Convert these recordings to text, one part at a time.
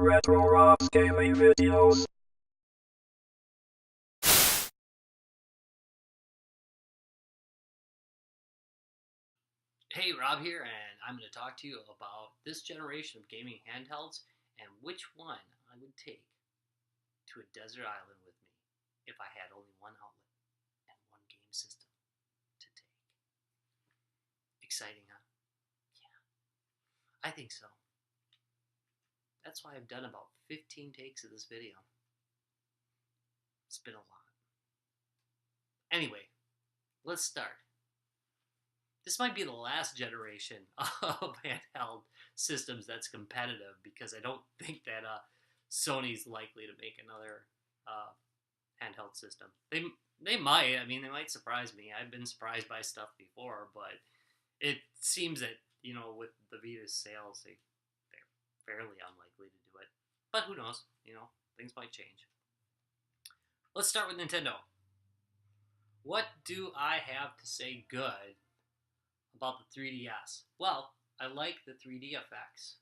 Retro Rob's gaming videos. Hey, Rob here, and I'm going to talk to you about this generation of gaming handhelds and which one I would take to a desert island with me if I had only one outlet and one game system to take. Exciting, huh? Yeah, I think so. That's why I've done about 15 takes of this video. It's been a lot. Anyway, let's start. This might be the last generation of handheld systems that's competitive because I don't think that Sony's likely to make another handheld system. They might. I mean, they might surprise me. I've been surprised by stuff before, but it seems that with the Vita's sales, they're fairly unlikely to do it. But who knows? Things might change. Let's start with Nintendo. What do I have to say good about the 3DS? Well, I like the 3D effects.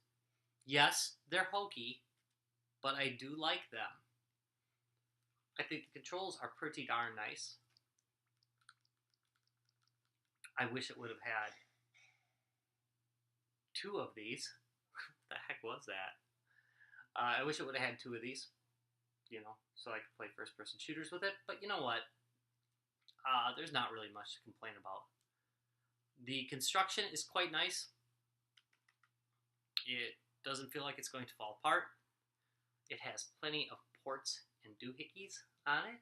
Yes, they're hokey, but I do like them. I think the controls are pretty darn nice. I wish it would have had two of these. What the heck was that? I wish it would have had two of these, so I could play first-person shooters with it. But you know what? There's not really much to complain about. The construction is quite nice. It doesn't feel like it's going to fall apart. It has plenty of ports and doohickeys on it.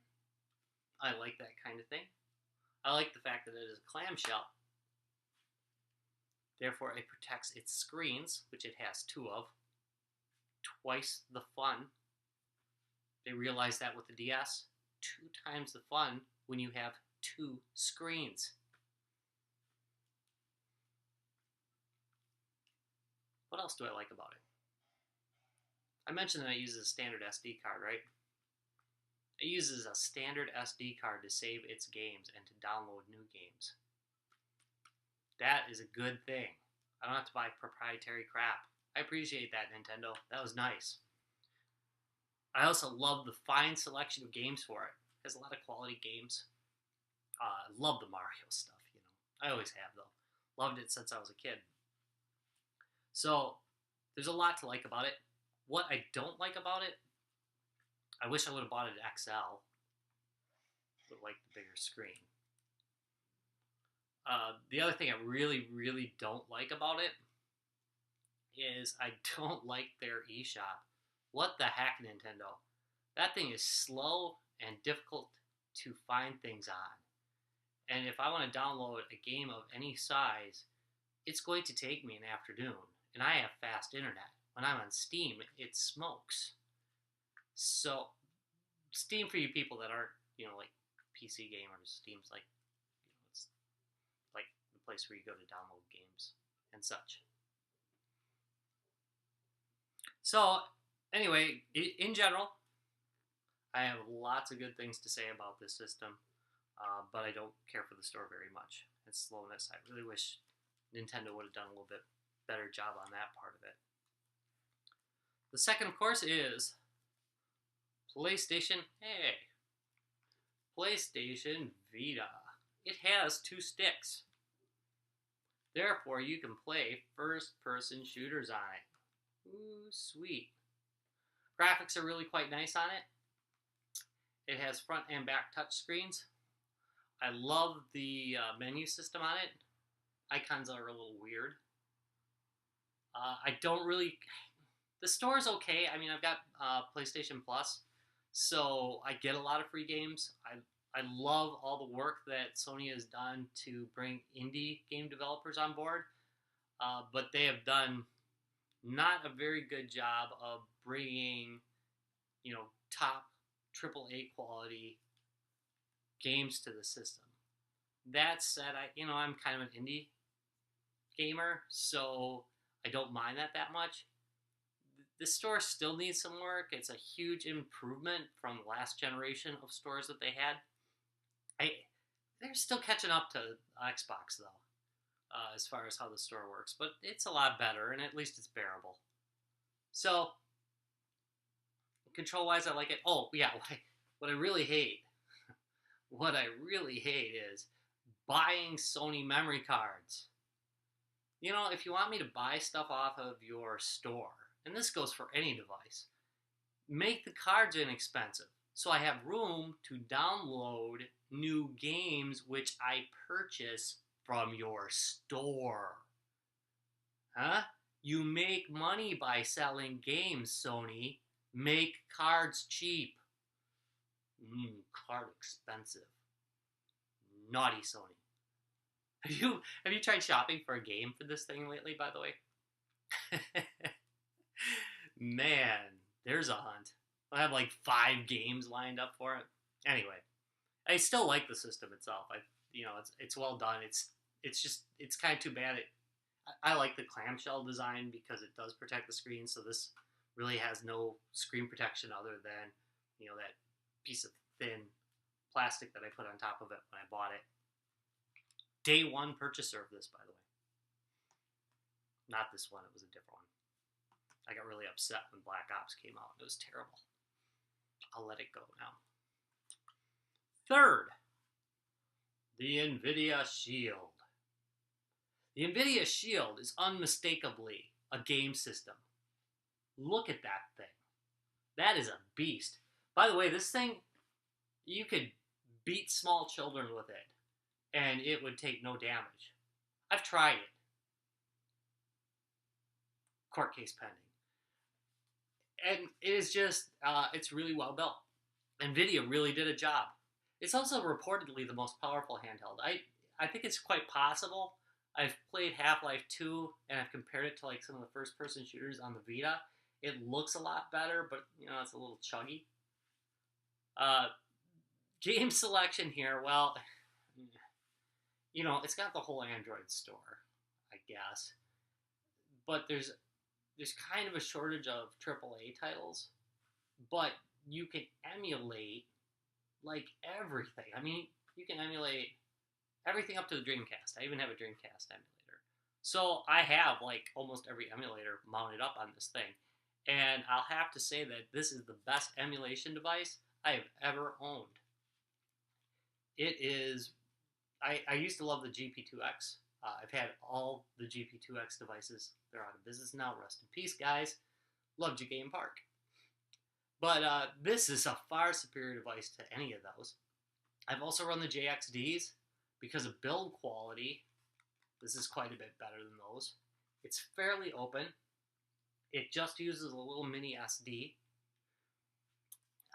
I like that kind of thing. I like the fact that it is a clamshell. Therefore, it protects its screens, which it has two of, twice the fun. They realized that with the DS. 2 times the fun when you have two screens. What else do I like about it? I mentioned that it uses a standard SD card, right? It uses a standard SD card to save its games and to download new games. That is a good thing. I don't have to buy proprietary crap. I appreciate that, Nintendo. That was nice. I also love the fine selection of games for it. It has a lot of quality games. I love the Mario stuff, I always have, though. Loved it since I was a kid. So, there's a lot to like about it. What I don't like about it, I wish I would have bought it XL. But like the bigger screen. The other thing I really, really don't like about it is I don't like their eShop. What the heck, Nintendo? That thing is slow and difficult to find things on. And if I want to download a game of any size, it's going to take me an afternoon. And I have fast internet. When I'm on Steam, it smokes. So, Steam for you people that aren't, like PC gamers, Steam's like, it's like the place where you go to download games and such. So, anyway, in general, I have lots of good things to say about this system, but I don't care for the store very much. Its slowness. I really wish Nintendo would have done a little bit better job on that part of it. The second, of course, is PlayStation. Hey, PlayStation Vita. It has 2 sticks. Therefore, you can play first-person shooters on it. Ooh, sweet. Graphics are really quite nice on it. It has front and back touch screens. I love the menu system on it. Icons are a little weird. I don't really... The store is okay. I mean, I've got PlayStation Plus, so I get a lot of free games. I love all the work that Sony has done to bring indie game developers on board, but they have done not a very good job of bringing, top AAA quality games to the system. That said, I'm kind of an indie gamer, so I don't mind that much. The store still needs some work. It's a huge improvement from the last generation of stores that they had. They're still catching up to Xbox, though, as far as how the store works. But it's a lot better, and at least it's bearable. So, Control-wise, I like it. Oh, yeah, what I really hate, what I really hate is buying Sony memory cards. You know, if you want me to buy stuff off of your store, and this goes for any device, make the cards inexpensive so I have room to download new games which I purchase from your store. Huh? You make money by selling games, Sony. Make cards cheap. Card expensive. Naughty Sony. Have you tried shopping for a game for this thing lately, by the way? Man, there's a hunt. I have like 5 games lined up for it. Anyway, I still like the system itself. It's well done. It's kind of too bad. I like the clamshell design because it does protect the screen. So this really has no screen protection other than that piece of thin plastic that I put on top of it when I bought it. Day one purchaser of this, by the way. Not this one. It was a different one. I got really upset when Black Ops came out. It was terrible. I'll let it go now. Third, the Nvidia Shield. The Nvidia Shield is unmistakably a game system. Look at that thing. That is a beast. By the way, this thing, you could beat small children with it, and it would take no damage. I've tried it. Court case pending. And it is just, it's really well built. Nvidia really did a job. It's also reportedly the most powerful handheld. I think it's quite possible. I've played Half-Life 2, and I've compared it to like some of the first-person shooters on the Vita. It looks a lot better, but it's a little chuggy. Game selection here, well, it's got the whole Android store, I guess. But there's kind of a shortage of AAA titles, but you can emulate like everything. I mean, you can emulate everything up to the Dreamcast. I even have a Dreamcast emulator. So I have like almost every emulator mounted up on this thing. And I'll have to say that this is the best emulation device I have ever owned. It is, I used to love the GP2X. I've had all the GP2X devices. They're out of business now. Rest in peace, guys. Loved you, Game Park. But this is a far superior device to any of those. I've also run the JXDs because of build quality. This is quite a bit better than those. It's fairly open. It just uses a little mini SD.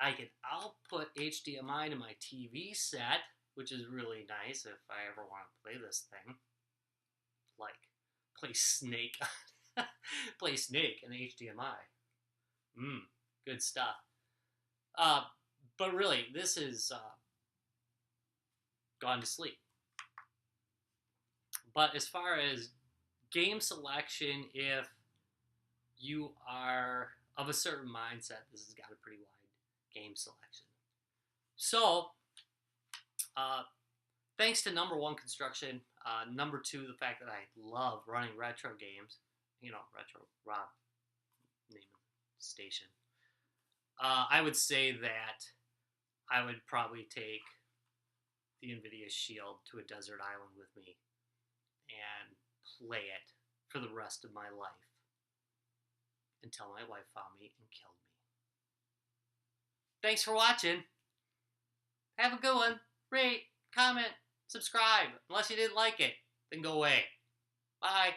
I can output HDMI to my TV set, which is really nice if I ever want to play this thing. Like, play Snake. Play Snake in HDMI. Good stuff. But really, this is gone to sleep. But as far as game selection, if you are of a certain mindset, this has got a pretty wide game selection. So, thanks to number one, construction. Number two, the fact that I love running retro games. Retro Rob, name of the station. I would say that I would probably take the Nvidia Shield to a desert island with me and play it for the rest of my life until my wife found me and killed me. Thanks for watching. Have a good one. Rate, comment, subscribe. Unless you didn't like it, then go away. Bye.